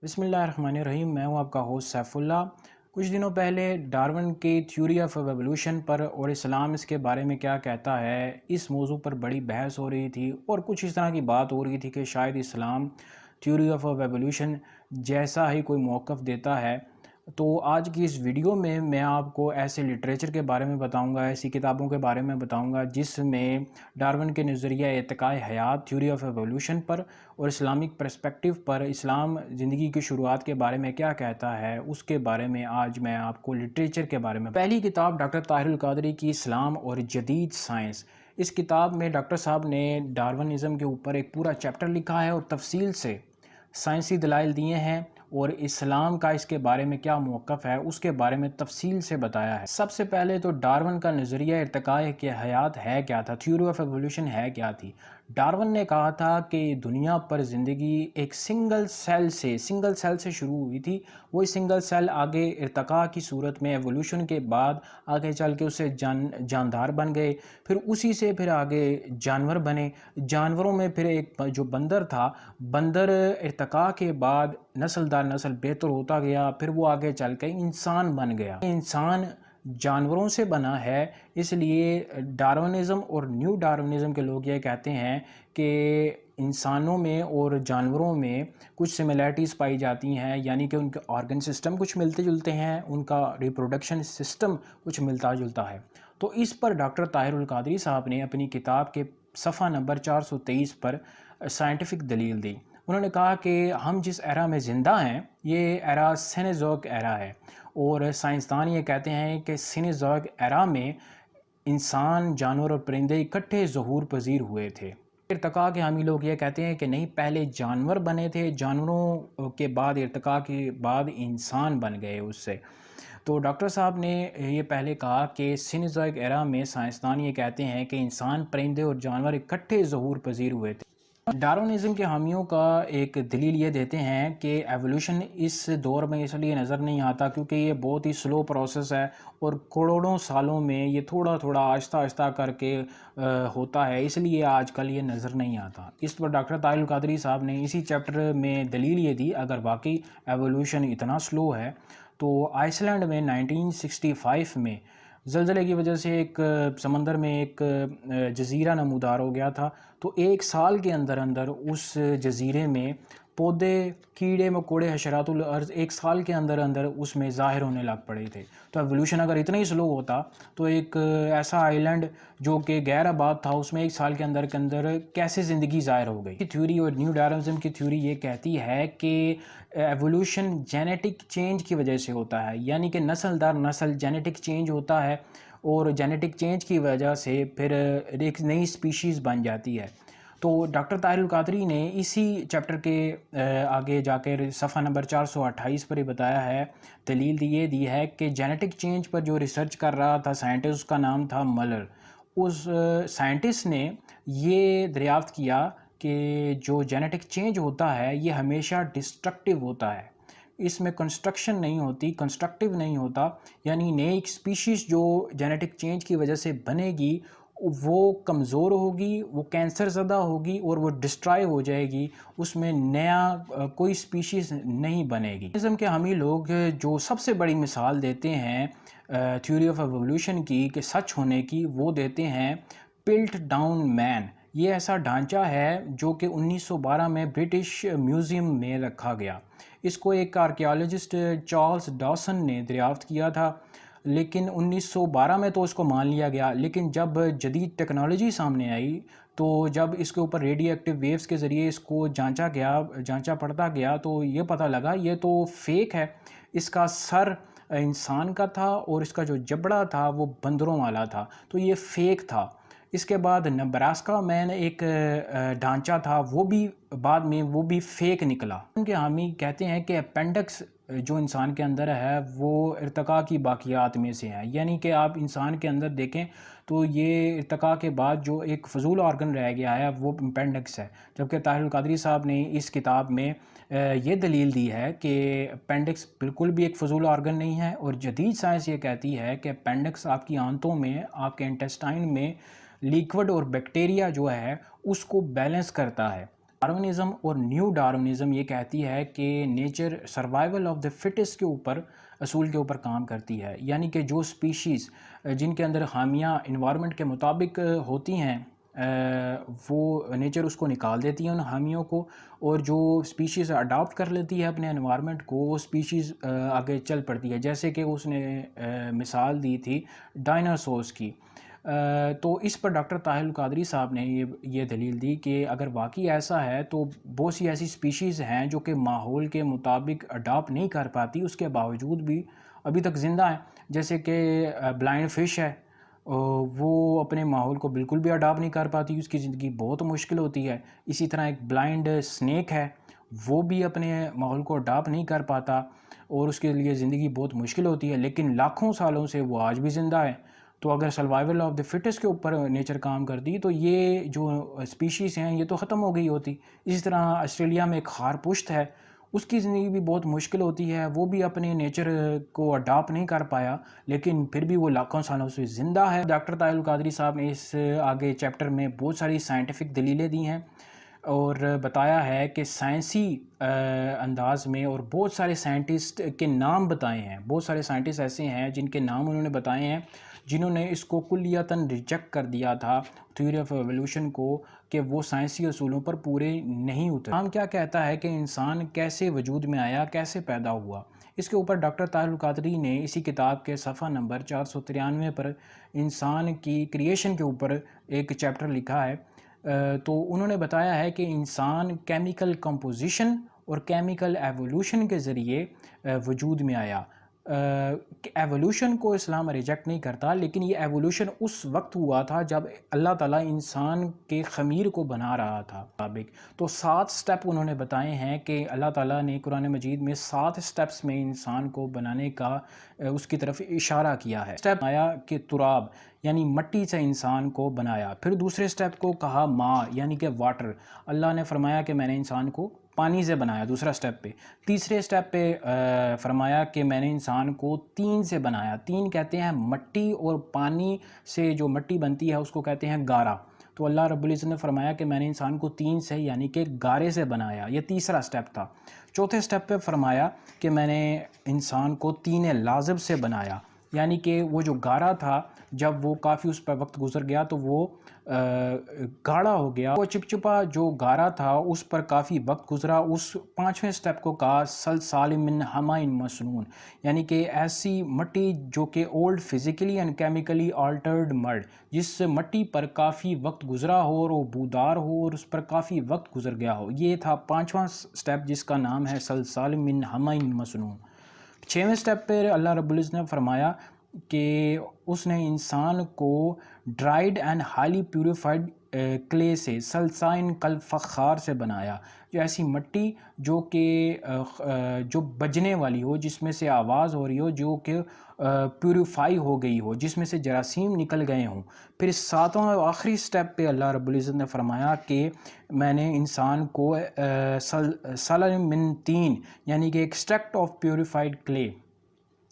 بسم اللہ الرحمن الرحیم۔ میں ہوں آپ کا ہوسٹ سیف اللہ۔ کچھ دنوں پہلے ڈارون کی تھیوری آف ایوولوشن پر اور اسلام اس کے بارے میں کیا کہتا ہے، اس موضوع پر بڑی بحث ہو رہی تھی اور کچھ اس طرح کی بات ہو رہی تھی کہ شاید اسلام تھیوری آف ایوولوشن جیسا ہی کوئی موقف دیتا ہے۔ تو آج کی اس ویڈیو میں آپ کو ایسے لٹریچر کے بارے میں بتاؤں گا، ایسی کتابوں کے بارے میں بتاؤں گا جس میں ڈارون کے نظریہ ارتقاء حیات تھیوری آف ایوولوشن پر اور اسلامک پرسپیکٹیو پر اسلام زندگی کی شروعات کے بارے میں کیا کہتا ہے، اس کے بارے میں آج میں آپ کو لٹریچر کے بارے میں پہلی کتاب ڈاکٹر طاہر القادری کی اسلام اور جدید سائنس۔ اس کتاب میں ڈاکٹر صاحب نے ڈارونزم کے اوپر ایک پورا چیپٹر لکھا ہے اور تفصیل سے سائنسی دلائل دیے ہیں اور اسلام کا اس کے بارے میں کیا موقف ہے اس کے بارے میں تفصیل سے بتایا ہے۔ سب سے پہلے تو ڈارون کا نظریہ ارتقاء کے حیات ہے کیا تھا، تھیوری آف ایوولوشن ہے کیا تھی۔ ڈارون نے کہا تھا کہ دنیا پر زندگی ایک سنگل سیل سے شروع ہوئی تھی، وہی سنگل سیل آگے ارتقاء کی صورت میں ایوولوشن کے بعد آگے چل کے اسے جاندار بن گئے، پھر اسی سے پھر آگے جانور بنے، جانوروں میں پھر ایک جو بندر تھا، بندر ارتقاء کے بعد نسل در نسل بہتر ہوتا گیا، پھر وہ آگے چل کے انسان بن گیا۔ انسان جانوروں سے بنا ہے، اس لیے ڈارونزم اور نیو ڈارونزم کے لوگ یہ کہتے ہیں کہ انسانوں میں اور جانوروں میں کچھ سملیرٹیز پائی جاتی ہیں، یعنی کہ ان کے آرگن سسٹم کچھ ملتے جلتے ہیں، ان کا ریپروڈکشن سسٹم کچھ ملتا جلتا ہے۔ تو اس پر ڈاکٹر طاہر القادری صاحب نے اپنی کتاب کے صفحہ نمبر 423 پر سائنٹیفک دلیل دی۔ انہوں نے کہا کہ ہم جس ایرا میں زندہ ہیں یہ ایرا سینیزوک ایرا ہے، اور سائنسدان یہ کہتے ہیں کہ سینیزوک ایرا میں انسان، جانور اور پرندے اکٹھے ظہور پذیر ہوئے تھے۔ ارتقاء کے حامی لوگ یہ کہتے ہیں کہ نہیں، پہلے جانور بنے تھے، جانوروں کے بعد ارتقاء کے بعد انسان بن گئے اس سے۔ تو ڈاکٹر صاحب نے یہ پہلے کہا کہ سینیزوک ایرا میں سائنسدان یہ کہتے ہیں کہ انسان، پرندے اور جانور اکٹھے ظہور پذیر ہوئے تھے۔ ڈارونزم کے حامیوں کا ایک دلیل یہ دیتے ہیں کہ ایوولوشن اس دور میں اس لیے نظر نہیں آتا کیونکہ یہ بہت ہی سلو پروسیس ہے اور کروڑوں سالوں میں یہ تھوڑا تھوڑا آہستہ آہستہ کر کے ہوتا ہے، اس لیے آج کل یہ نظر نہیں آتا۔ اس پر ڈاکٹر طاہر القادری صاحب نے اسی چیپٹر میں دلیل یہ دی، اگر واقعی ایوولوشن اتنا سلو ہے تو آئس لینڈ میں 1965 میں زلزلے کی وجہ سے ایک سمندر میں ایک جزیرہ نمودار ہو گیا تھا، تو ایک سال کے اندر اندر اس جزیرے میں پودے، کیڑے مکوڑے، حشرات الارض ایک سال کے اندر اندر اس میں ظاہر ہونے لگ پڑے تھے۔ تو ایوولوشن اگر اتنا ہی سلو ہوتا تو ایک ایسا آئی لینڈ جو کہ غیر آباد تھا اس میں ایک سال کے اندر کیسے زندگی ظاہر ہو گئی۔ تھیوری اور نیو ڈارونزم کی تھیوری یہ کہتی ہے کہ ایوولوشن جینیٹک چینج کی وجہ سے ہوتا ہے، یعنی کہ نسل در نسل جینیٹک چینج ہوتا ہے اور جینیٹک چینج کی وجہ سے پھر ایک نئی سپیشیز بن جاتی ہے۔ تو ڈاکٹر طاہر القادری نے اسی چیپٹر کے آگے جا کے صفحہ نمبر 428 پر ہی بتایا ہے، دلیل یہ دی ہے کہ جینیٹک چینج پر جو ریسرچ کر رہا تھا سائنٹسٹ، اس کا نام تھا ملر۔ اس سائنٹسٹ نے یہ دریافت کیا کہ جو جینیٹک چینج ہوتا ہے یہ ہمیشہ ڈسٹرکٹیو ہوتا ہے، اس میں کنسٹرکشن نہیں ہوتی، کنسٹرکٹیو نہیں ہوتا، یعنی نئی ایک سپیشیز جو جینیٹک چینج کی وجہ سے بنے گی وہ کمزور ہوگی، وہ کینسر زدہ ہوگی اور وہ ڈسٹرائے ہو جائے گی، اس میں نیا کوئی سپیشیز نہیں بنے گی۔ ڈارونزم کے حامی لوگ جو سب سے بڑی مثال دیتے ہیں تھیوری آف ایوولوشن کی کہ سچ ہونے کی، وہ دیتے ہیں پلٹ ڈاؤن مین۔ یہ ایسا ڈھانچہ ہے جو کہ 1912 میں برٹش میوزیم میں رکھا گیا۔ اس کو ایک آرکیالوجسٹ چارلز ڈاسن نے دریافت کیا تھا، لیکن 1912 میں تو اس کو مان لیا گیا، لیکن جب جدید ٹیکنالوجی سامنے آئی تو جب اس کے اوپر ریڈیو ایکٹیو ویوز کے ذریعے اس کو جانچا پڑتا گیا تو یہ پتہ لگا یہ تو فیک ہے۔ اس کا سر انسان کا تھا اور اس کا جو جبڑا تھا وہ بندروں والا تھا، تو یہ فیک تھا۔ اس کے بعد نبراسکا مین ایک ڈھانچہ تھا، وہ بھی بعد میں وہ بھی فیک نکلا۔ ان کے حامی کہتے ہیں کہ اپینڈکس جو انسان کے اندر ہے وہ ارتقاء کی باقیات میں سے ہے، یعنی کہ آپ انسان کے اندر دیکھیں تو یہ ارتقاء کے بعد جو ایک فضول آرگن رہ گیا ہے وہ اپینڈکس ہے، جبکہ طاہر القادری صاحب نے اس کتاب میں یہ دلیل دی ہے کہ اپینڈکس بالکل بھی ایک فضول آرگن نہیں ہے، اور جدید سائنس یہ کہتی ہے کہ اپینڈکس آپ کی آنتوں میں، آپ کے انٹسٹائن میں لیکوڈ اور بیکٹیریا جو ہے اس کو بیلنس کرتا ہے۔ ڈارونزم اور نیو ڈارونزم یہ کہتی ہے کہ nature survival of the fittest کے اوپر اصول کے اوپر کام کرتی ہے، یعنی کہ جو سپیشیز جن کے اندر خامیاں انوائرمنٹ کے مطابق ہوتی ہیں وہ نیچر اس کو نکال دیتی ہے ان خامیوں کو، اور جو سپیشیز اڈاپٹ کر لیتی ہے اپنے انوائرمنٹ کو وہ سپیشیز آگے چل پڑتی ہے، جیسے کہ اس نے مثال دی تھی ڈائناسورس کی۔ تو اس پر ڈاکٹر طاہر القادری صاحب نے یہ دلیل دی کہ اگر واقعی ایسا ہے تو بہت سی ایسی سپیشیز ہیں جو کہ ماحول کے مطابق اڈاپٹ نہیں کر پاتی، اس کے باوجود بھی ابھی تک زندہ ہیں، جیسے کہ بلائنڈ فش ہے، وہ اپنے ماحول کو بالکل بھی اڈاپٹ نہیں کر پاتی، اس کی زندگی بہت مشکل ہوتی ہے۔ اسی طرح ایک بلائنڈ سنیک ہے، وہ بھی اپنے ماحول کو اڈاپٹ نہیں کر پاتا اور اس کے لیے زندگی بہت مشکل ہوتی ہے، لیکن لاکھوں سالوں سے وہ آج بھی زندہ ہے۔ تو اگر سروائیول آف دی فٹس کے اوپر نیچر کام کرتی تو یہ جو اسپیشیز ہیں یہ تو ختم ہو گئی ہوتی۔ اسی طرح آسٹریلیا میں ایک خارپشت ہے، اس کی زندگی بھی بہت مشکل ہوتی ہے، وہ بھی اپنے نیچر کو اڈاپٹ نہیں کر پایا، لیکن پھر بھی وہ لاکھوں سالوں سے زندہ ہے۔ ڈاکٹر طاہر القادری صاحب نے اس آگے چیپٹر میں بہت ساری سائنٹیفک دلیلیں دی ہیں اور بتایا ہے کہ سائنسی انداز میں، اور بہت سارے سائنٹسٹ کے نام بتائے ہیں، بہت سارے سائنٹسٹ ایسے ہیں جن کے نام انہوں نے بتائے ہیں جنہوں نے اس کو کلیتاً ریجیکٹ کر دیا تھا تھیوری آف ایولیوشن کو، کہ وہ سائنسی اصولوں پر پورے نہیں اترے۔ ہم کیا کہتا ہے کہ انسان کیسے وجود میں آیا، کیسے پیدا ہوا، اس کے اوپر ڈاکٹر طاہر القادری نے اسی کتاب کے صفحہ نمبر 493 پر انسان کی کریشن کے اوپر ایک چیپٹر لکھا ہے۔ تو انہوں نے بتایا ہے کہ انسان کیمیکل کمپوزیشن اور کیمیکل ایوولوشن کے ذریعے وجود میں آیا۔ ایوولوشن کو اسلام ریجیکٹ نہیں کرتا، لیکن یہ ایوولوشن اس وقت ہوا تھا جب اللہ تعالیٰ انسان کے خمیر کو بنا رہا تھا۔ تو 7 سٹیپ انہوں نے بتائے ہیں کہ اللہ تعالیٰ نے قرآن مجید میں 7 سٹیپس میں انسان کو بنانے کا اس کی طرف اشارہ کیا ہے۔ سٹیپ آیا کہ تراب یعنی مٹی سے انسان کو بنایا، پھر دوسرے سٹیپ کو کہا ماء یعنی کہ واٹر، اللہ نے فرمایا کہ میں نے انسان کو پانی سے بنایا دوسرا سٹیپ پہ۔ تیسرے سٹیپ پہ فرمایا کہ میں نے انسان کو تین سے بنایا، تین کہتے ہیں مٹی، اور پانی سے جو مٹی بنتی ہے اس کو کہتے ہیں گارا۔ تو اللہ رب العزت نے فرمایا کہ میں نے انسان کو تین سے یعنی کہ گارے سے بنایا، یہ تیسرا سٹیپ تھا۔ چوتھے سٹیپ پہ فرمایا کہ میں نے انسان کو تین لازب سے بنایا، یعنی کہ وہ جو گارا تھا جب وہ کافی اس پر وقت گزر گیا تو وہ گاڑا ہو گیا، وہ چپچپا جو گارا تھا اس پر کافی وقت گزرا۔ اس 5ویں سٹیپ کو کہا سلسال من حماء مسنون، یعنی کہ ایسی مٹی جو کہ old physically and chemically altered mid, جس مٹی پر کافی وقت گزرا ہو اور وہ بودار ہو اور اس پر کافی وقت گزر گیا ہو، یہ تھا 5واں سٹیپ جس کا نام ہے سلسال من حماء مسنون۔ 6ویں سٹیپ پہ اللہ رب العزت نے فرمایا کہ اس نے انسان کو dried and highly purified clay سے سلسائن کل فخار سے بنایا، جو ایسی مٹی جو کہ جو بجنے والی ہو، جس میں سے آواز ہو رہی ہو، جو کہ پیوریفائی ہو گئی ہو، جس میں سے جراثیم نکل گئے ہوں۔ پھر 7واں آخری سٹیپ پہ اللہ رب العزت نے فرمایا کہ میں نے انسان کو سلل من تین یعنی کہ ایکسٹریکٹ آف پیوریفائڈ کلے،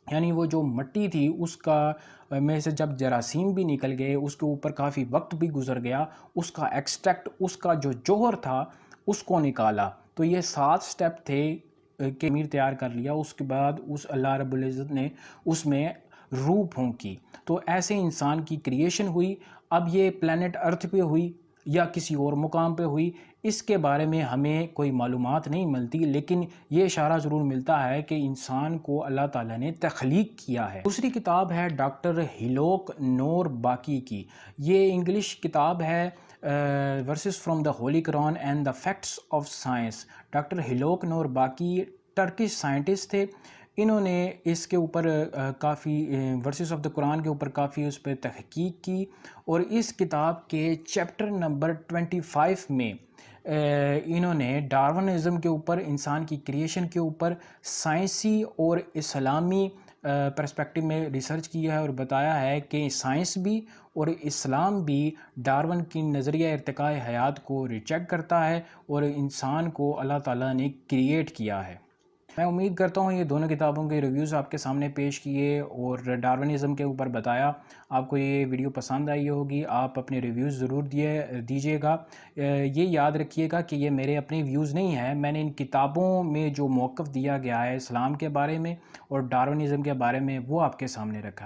یعنی وہ جو مٹی تھی اس کا میں سے جب جراثیم بھی نکل گئے، اس کے اوپر کافی وقت بھی گزر گیا، اس کا ایکسٹریکٹ، اس کا جو جوہر تھا اس کو نکالا۔ تو یہ 7 سٹیپ تھے کہ خمیر تیار کر لیا، اس کے بعد اس اللہ رب العزت نے اس میں روح پھونکی، تو ایسے انسان کی کریشن ہوئی۔ اب یہ پلانٹ ارتھ پہ ہوئی یا کسی اور مقام پہ ہوئی، اس کے بارے میں ہمیں کوئی معلومات نہیں ملتی، لیکن یہ اشارہ ضرور ملتا ہے کہ انسان کو اللہ تعالیٰ نے تخلیق کیا ہے۔ دوسری کتاب ہے ڈاکٹر ہیلوک نور باقی کی، یہ انگلش کتاب ہے verses from the holy Quran and the facts of science. Doctor Haluk Nurbaki Turkish scientist تھے، انہوں نے اس کے اوپر کافی ورسز آف دا قرآن کے اوپر کافی اس پہ تحقیق کی، اور اس کتاب کے چیپٹر نمبر 25 میں انہوں نے ڈارونزم کے اوپر، انسان کی کریشن کے اوپر سائنسی اور اسلامی پرسپیکٹو میں ریسرچ کیا ہے، اور بتایا ہے کہ سائنس بھی اور اسلام بھی ڈارون کی نظریہ ارتقاء حیات کو ریجیکٹ کرتا ہے، اور انسان کو اللہ تعالیٰ نے کریٹ کیا ہے۔ میں امید کرتا ہوں یہ دونوں کتابوں کے ریویوز آپ کے سامنے پیش کیے اور ڈارونزم کے اوپر بتایا. آپ کو یہ ویڈیو پسند آئی ہوگی. آپ اپنے ریویوز ضرور دیجیے گا. یہ یاد رکھیے گا کہ یہ میرے اپنے ویوز نہیں ہیں. میں نے ان کتابوں میں جو موقف دیا گیا ہے اسلام کے بارے میں اور ڈارونزم کے بارے میں وہ آپ کے سامنے رکھا ہے.